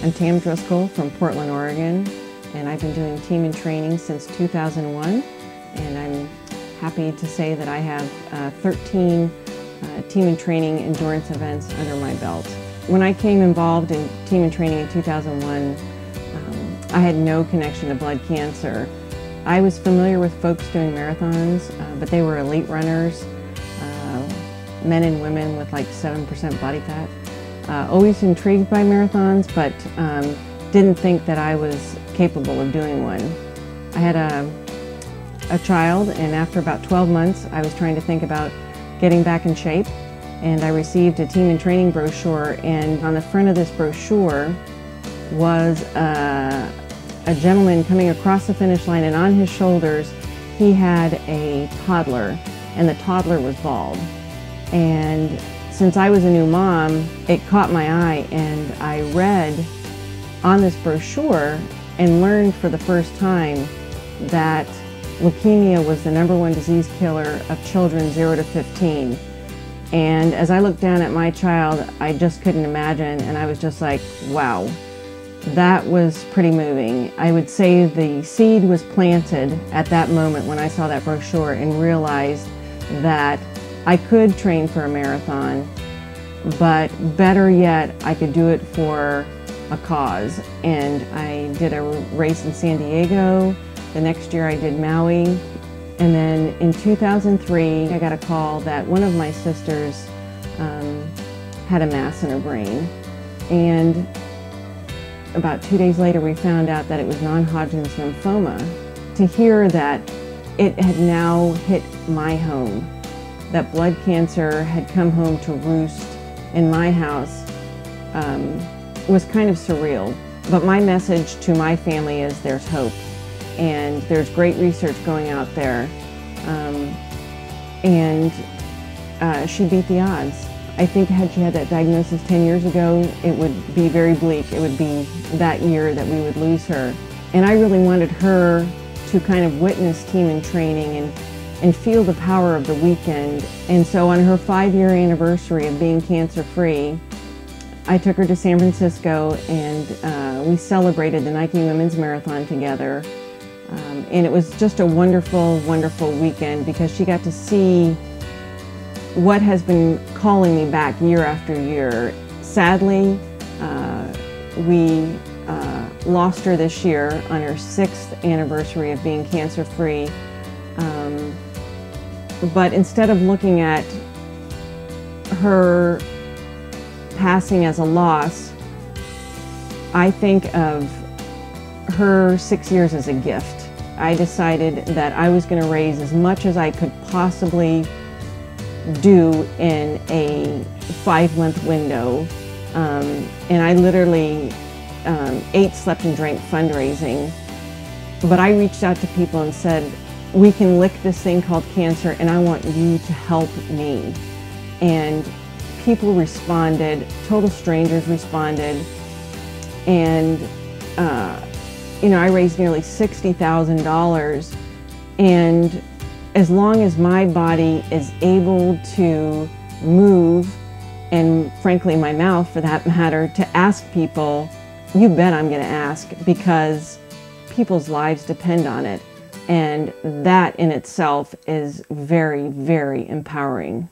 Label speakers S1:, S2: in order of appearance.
S1: I'm Tam Driscoll from Portland, Oregon, and I've been doing team and training since 2001, and I'm happy to say that I have 13 team and training endurance events under my belt. When I came involved in team and training in 2001, I had no connection to blood cancer. I was familiar with folks doing marathons, but they were elite runners, men and women with like 7% body fat. Always intrigued by marathons, but didn't think that I was capable of doing one. I had a child, and after about 12 months, I was trying to think about getting back in shape, and I received a team and training brochure, and on the front of this brochure was a gentleman coming across the finish line, and on his shoulders he had a toddler, and the toddler was bald. And since I was a new mom, it caught my eye, and I read on this brochure and learned for the first time that leukemia was the #1 disease killer of children 0 to 15. And as I looked down at my child, I just couldn't imagine, and I was just like, wow, that was pretty moving. I would say the seed was planted at that moment when I saw that brochure and realized that I could train for a marathon, but better yet, I could do it for a cause. And I did a race in San Diego. The next year I did Maui. And then in 2003, I got a call that one of my sisters had a mass in her brain. And about 2 days later, we found out that it was non-Hodgkin's lymphoma. To hear that it had now hit my home, that blood cancer had come home to roost in my house, was kind of surreal. But my message to my family is there's hope, and there's great research going out there, and she beat the odds. I think had she had that diagnosis 10 years ago, it would be very bleak. It would be that year that we would lose her. And I really wanted her to kind of witness team and training and feel the power of the weekend. And so on her 5-year anniversary of being cancer-free, I took her to San Francisco, and we celebrated the Nike Women's Marathon together. And it was just a wonderful, wonderful weekend because she got to see what has been calling me back year after year. Sadly, we lost her this year on her 6th anniversary of being cancer-free. But instead of looking at her passing as a loss, I think of her 6 years as a gift. I decided that I was going to raise as much as I could possibly do in a 5-month window. And I literally ate, slept, and drank fundraising. But I reached out to people and said, we can lick this thing called cancer, and I want you to help me. And people responded, total strangers responded, and you know, I raised nearly $60,000, and as long as my body is able to move, and frankly my mouth for that matter, to ask people, you bet I'm going to ask, because people's lives depend on it. And that in itself is very, very empowering.